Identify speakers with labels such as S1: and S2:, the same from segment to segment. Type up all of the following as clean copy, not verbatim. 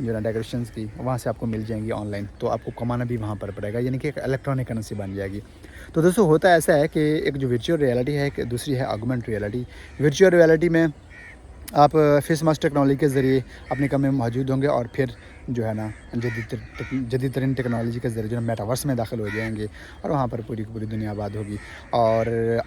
S1: جو ہے نا ڈیکوریشنز کی، وہاں سے آپ کو مل جائیں گی آن لائن، تو آپ کو کمانا بھی وہاں پر پڑے گا، یعنی کہ ایک الیکٹرانک کرنسی بن جائے گی۔ تو دوستو ہوتا ایسا ہے کہ ایک جو ورچوئل ریئلٹی ہے، ایک دوسری ہے آگمنٹ ریئلٹی۔ ورچوئل ریئلٹی میں آپ فیس ماسک ٹیکنالوجی کے ذریعے اپنے کمرے میں موجود ہوں گے، اور پھر جو ہے نا جدید ترین ٹیکنالوجی کے ذریعے جو ہے میٹاورس میں داخل ہو جائیں گے، اور وہاں پر پوری کی پوری دنیا آباد ہوگی۔ اور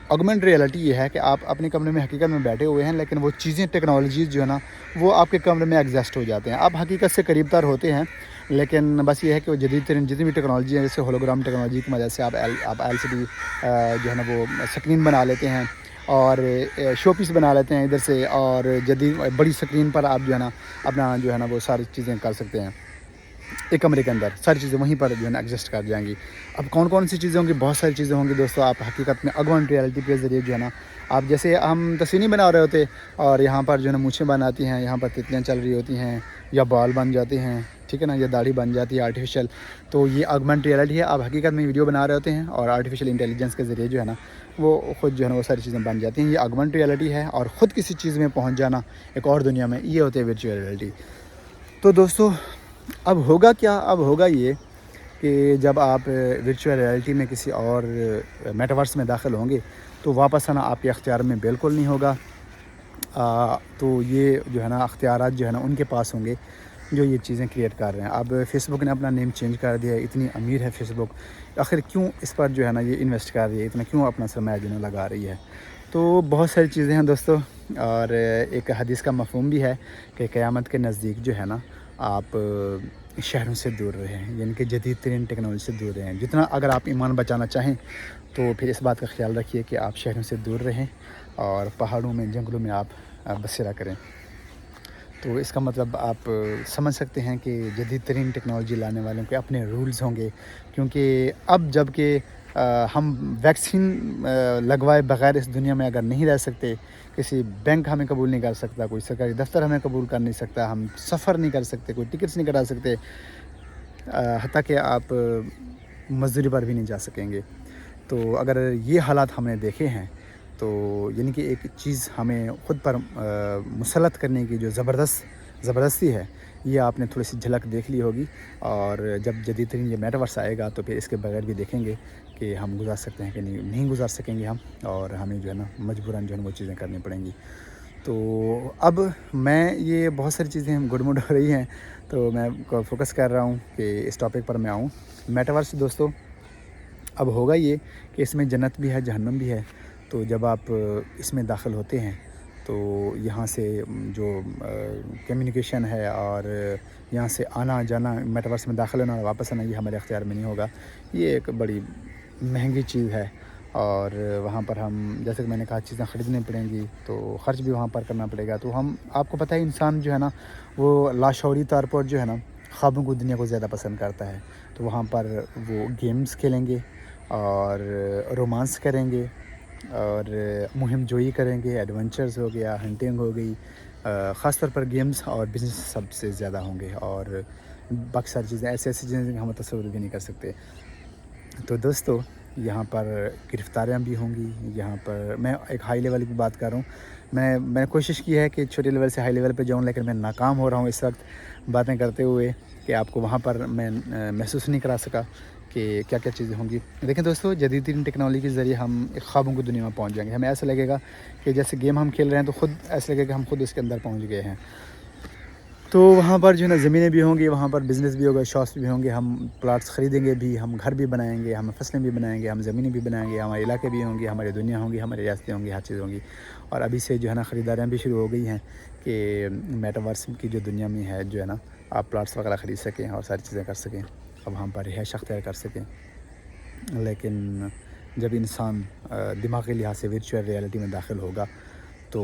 S1: آگمنٹ ریئلٹی یہ ہے کہ آپ اپنے کمرے میں حقیقت میں بیٹھے ہوئے ہیں، لیکن وہ چیزیں ٹیکنالوجیز جو ہے نا وہ آپ کے کمرے میں ایگزسٹ ہو جاتے ہیں، آپ حقیقت سے قریب تر ہوتے ہیں، لیکن بس یہ ہے کہ وہ جدید ترین جتنی بھی ٹیکنالوجی ہے، جیسے ہولوگرام ٹیکنالوجی کی مدد سے آپ LCD جو ہے نا وہ اسکرین بنا لیتے ہیں، اور شو پیس بنا لیتے ہیں ادھر سے، اور جدید بڑی اسکرین پر آپ جو ہے نا اپنا جو ہے نا وہ ساری چیزیں کر سکتے ہیں، ایک کمرے کے اندر ساری چیزیں وہیں پر جو ہے نا ایگزسٹ کر جائیں گی۔ اب کون کون سی چیزیں ہوں گی؟ بہت ساری چیزیں ہوں گی دوستو۔ آپ حقیقت میں آگمنٹ ریئلٹی کے ذریعے جو ہے نا آپ جیسے ہم تصویر نہیں بنا رہے ہوتے، اور یہاں پر جو ہے نا مونچھیں بناتی ہیں، یہاں پر تتلیاں چل رہی ہوتی ہیں، یا بال بن جاتے ہیں، ٹھیک ہے نا، یا داڑھی بن جاتی ہے آرٹیفیشیل، تو یہ آگمنٹ ریئلٹی ہے۔ آپ حقیقت میں ویڈیو بنا رہے ہوتے ہیں، اور آرٹیفیشیل انٹیلیجنس کے ذریعے جو ہے نا وہ خود جو ہے نا وہ ساری چیزیں بن جاتی ہیں۔ یہ آگمنٹ ریئلٹی ہے، اور خود کسی چیز میں پہنچ جانا ایک اور دنیا میں، یہ ہوتے ہے ورچوئل ریئلٹی۔ تو دوستو اب ہوگا کیا؟ اب ہوگا یہ کہ جب آپ ورچوئل ریئلٹی میں کسی اور میٹاورس میں داخل ہوں گے، تو واپس آنا آپ کے اختیار میں بالکل نہیں ہوگا۔ تو یہ جو ہے نا اختیارات جو ہے نا ان کے پاس ہوں گے جو یہ چیزیں کریٹ کر رہے ہیں۔ اب فیس بک نے اپنا نیم چینج کر دیا ہے، اتنی امیر ہے فیس بک، آخر کیوں اس پر جو ہے نا یہ انویسٹ کر رہی ہے، اتنا کیوں اپنا سرمایہ جو ہے لگا رہی ہے؟ تو بہت ساری چیزیں ہیں دوستو، اور ایک حدیث کا مفہوم بھی ہے کہ قیامت کے نزدیک جو ہے نا آپ شہروں سے دور رہیں، یعنی کہ جدید ترین ٹیکنالوجی سے دور رہیں۔ جتنا اگر آپ ایمان بچانا چاہیں تو پھر اس بات کا خیال رکھیے کہ آپ شہروں سے دور رہیں، اور پہاڑوں میں، جنگلوں میں آپ بسیرا کریں۔ تو اس کا مطلب آپ سمجھ سکتے ہیں کہ جدید ترین ٹیکنالوجی لانے والوں کے اپنے رولز ہوں گے، کیونکہ اب جب کہ ہم ویکسین لگوائے بغیر اس دنیا میں اگر نہیں رہ سکتے، کسی بینک ہمیں قبول نہیں کر سکتا، کوئی سرکاری دفتر ہمیں قبول کر نہیں سکتا، ہم سفر نہیں کر سکتے، کوئی ٹکٹس نہیں کرا سکتے، حتیٰ کہ آپ مزدوری پر بھی نہیں جا سکیں گے۔ تو اگر یہ حالات ہم نے دیکھے ہیں، تو یعنی کہ ایک چیز ہمیں خود پر مسلط کرنے کی جو زبردستی ہے، یہ آپ نے تھوڑی سی جھلک دیکھ لی ہوگی، اور جب جدید ترین یہ میٹاورس آئے گا تو پھر اس کے بغیر بھی دیکھیں گے کہ ہم گزار سکتے ہیں کہ نہیں گزار سکیں گے ہم، اور ہمیں جو ہے نا مجبوراً جو ہے نا وہ چیزیں کرنی پڑیں گی۔ تو اب میں یہ بہت ساری چیزیں گڈ موڈ ہو رہی ہیں، تو میں فوکس کر رہا ہوں کہ اس ٹاپک پر میں آؤں۔ میٹاورس دوستو اب ہوگا یہ کہ اس میں جنت بھی ہے، جہنم بھی ہے۔ تو جب آپ اس میں داخل ہوتے ہیں تو یہاں سے جو کمیونیکیشن ہے، اور یہاں سے آنا جانا، میٹاورس میں داخل ہونا اور واپس آنا، یہ ہمارے اختیار میں نہیں ہوگا۔ یہ ایک بڑی مہنگی چیز ہے، اور وہاں پر ہم جیسے کہ میں نے کہا چیزیں خریدنی پڑیں گی، تو خرچ بھی وہاں پر کرنا پڑے گا۔ تو آپ کو پتہ ہے انسان جو ہے نا وہ لاشعوری طور پر جو ہے نا خوابوں کو دنیا کو زیادہ پسند کرتا ہے۔ تو وہاں پر وہ گیمز کھیلیں گے، اور رومانس کریں گے، اور مہم جوئی کریں گے، ایڈونچرز ہو گیا، ہنٹنگ ہو گئی، خاص طور پر گیمز اور بزنس سب سے زیادہ ہوں گے، اور باقی ساری چیزیں ایسی چیزیں ہم تصور بھی نہیں کر سکتے۔ تو دوستو یہاں پر گرفتاریاں بھی ہوں گی، یہاں پر میں ایک ہائی لیول کی بات کر رہا ہوں، میں نے کوشش کی ہے کہ چھوٹے لیول سے ہائی لیول پہ جاؤں، لیکن میں ناکام ہو رہا ہوں اس وقت باتیں کرتے ہوئے، کہ آپ کو وہاں پر میں محسوس نہیں کرا سکا کہ کیا کیا چیزیں ہوں گی۔ دیکھیں دوستو، جدید ترین ٹیکنالوجی کے ذریعے ہم ایک خوابوں کی دنیا میں پہنچ جائیں گے۔ ہمیں ایسا لگے گا کہ جیسے گیم ہم کھیل رہے ہیں، تو خود ایسا لگے گا کہ ہم خود اس کے اندر پہنچ گئے ہیں۔ تو وہاں پر جو ہے نا زمینیں بھی ہوں گی، وہاں پر بزنس بھی ہوگا، شاپس بھی ہوں گے، ہم پلاٹس خریدیں گے بھی، ہم گھر بھی بنائیں گے، ہم فصلیں بھی بنائیں گے، ہم زمینیں بھی بنائیں گے، ہمارے علاقے بھی ہوں گے، ہماری دنیا ہوں گی، ہماری ریاستیں ہوں گی، ہر چیز ہوں گی۔ اور ابھی سے جو ہے نا خریداریاں بھی شروع ہو گئی ہیں کہ میٹاورس کی جو دنیا میں ہے جو ہے نا آپ پلاٹس وغیرہ خرید سکیں اور ساری چیزیں کر سکیں، اب وہاں پر رہائش اختیار کر سکیں۔ لیکن جب انسان دماغی لحاظ سے ورچوئل ریئلٹی میں داخل ہوگا، تو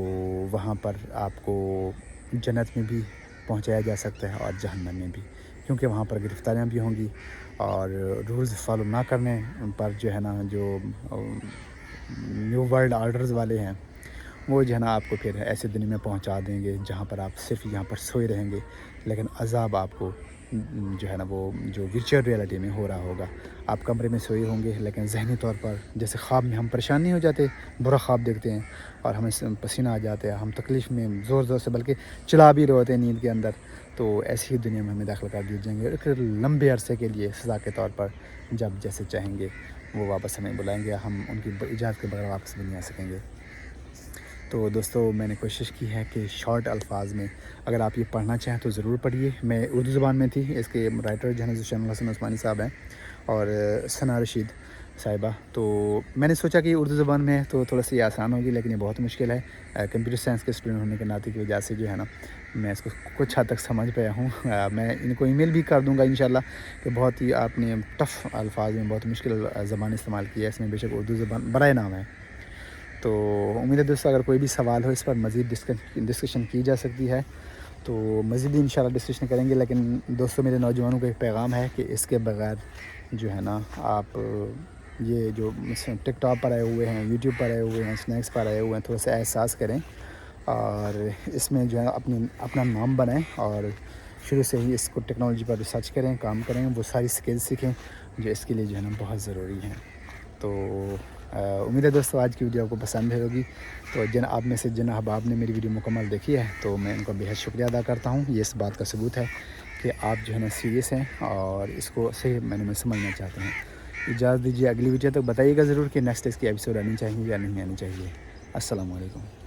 S1: وہاں پر آپ کو جنت میں بھی پہنچایا جا سکتا ہے، اور جہنم میں بھی، کیونکہ وہاں پر گرفتاریاں بھی ہوں گی، اور رولز فالو نہ کرنے پر جو ہے نا جو نیو ورلڈ آرڈرز والے ہیں، وہ جو ہے نا آپ کو پھر ایسے دنیا میں پہنچا دیں گے جہاں پر آپ صرف یہاں پر سوئے رہیں گے، لیکن عذاب آپ کو جو ہے نا وہ جو ورچوئل ریئلٹی میں ہو رہا ہوگا۔ آپ کمرے میں سوئے ہوں گے، لیکن ذہنی طور پر جیسے خواب میں ہم پریشان نہیں ہو جاتے، برا خواب دیکھتے ہیں اور ہمیں پسینہ آ جاتا ہے، ہم تکلیف میں زور سے بلکہ چلا بھی رہے ہوتے ہیں نیند کے اندر، تو ایسی ہی دنیا میں ہمیں داخل کر دیے جائیں گے ایک لمبے عرصے کے لیے سزا کے طور پر. جب جیسے چاہیں گے وہ واپس ہمیں بلائیں گے, ہم ان کی اجازت کے بغیر واپس بھی نہیں آ سکیں گے. تو دوستو میں نے کوشش کی ہے کہ شارٹ الفاظ میں اگر آپ یہ پڑھنا چاہیں تو ضرور پڑھیے. میں اردو زبان میں تھی, اس کے رائٹر جو ہیں شمع الحسن عثمانی صاحب ہیں اور ثنا رشید صاحبہ. تو میں نے سوچا کہ اردو زبان میں ہے تو تھوڑا سی آسان ہوگی, لیکن یہ بہت مشکل ہے. کمپیوٹر سائنس کے اسٹوڈنٹ ہونے کے ناطے کی وجہ سے جو ہے نا میں اس کو کچھ حد تک سمجھ پایا ہوں. میں ان کو ای میل بھی کر دوں گا انشاءاللہ کہ بہت ہی آپ نے ٹف الفاظ میں بہت مشکل زبان استعمال کی ہے, اس میں بے شک اردو زبان برائے نام ہے. تو امید ہے دوستو اگر کوئی بھی سوال ہو اس پر مزید ڈسکشن کی جا سکتی ہے تو مزید انشاءاللہ ڈسکشن کریں گے. لیکن دوستو میرے نوجوانوں کا ایک پیغام ہے کہ اس کے بغیر جو ہے نا آپ یہ جو ٹک ٹاک پر آئے ہوئے ہیں, یوٹیوب پر آئے ہوئے ہیں, اسنیکس پر آئے ہوئے ہیں, تھوڑا سا احساس کریں اور اس میں جو ہے اپنا نام بنائیں اور شروع سے ہی اس کو ٹیکنالوجی پر ریسرچ کریں, کام کریں, وہ ساری سکلز سیکھیں جو اس کے لیے جو ہے نا بہت ضروری ہیں. تو امید ہے دوستو آج کی ویڈیو آپ کو پسند ہوگی. تو آپ میں سے جن احباب نے میری ویڈیو مکمل دیکھی ہے تو میں ان کا بے حد شکریہ ادا کرتا ہوں. یہ اس بات کا ثبوت ہے کہ آپ جو ہے نا سیریس ہیں اور اس کو صحیح معنی میں سمجھنا چاہتے ہیں. اجازت دیجیے اگلی ویڈیو تک بتائیے گا ضرور کہ نیکسٹ اس کی ایپیسوڈ آنی چاہیے یا نہیں آنی چاہیے. السلام علیکم.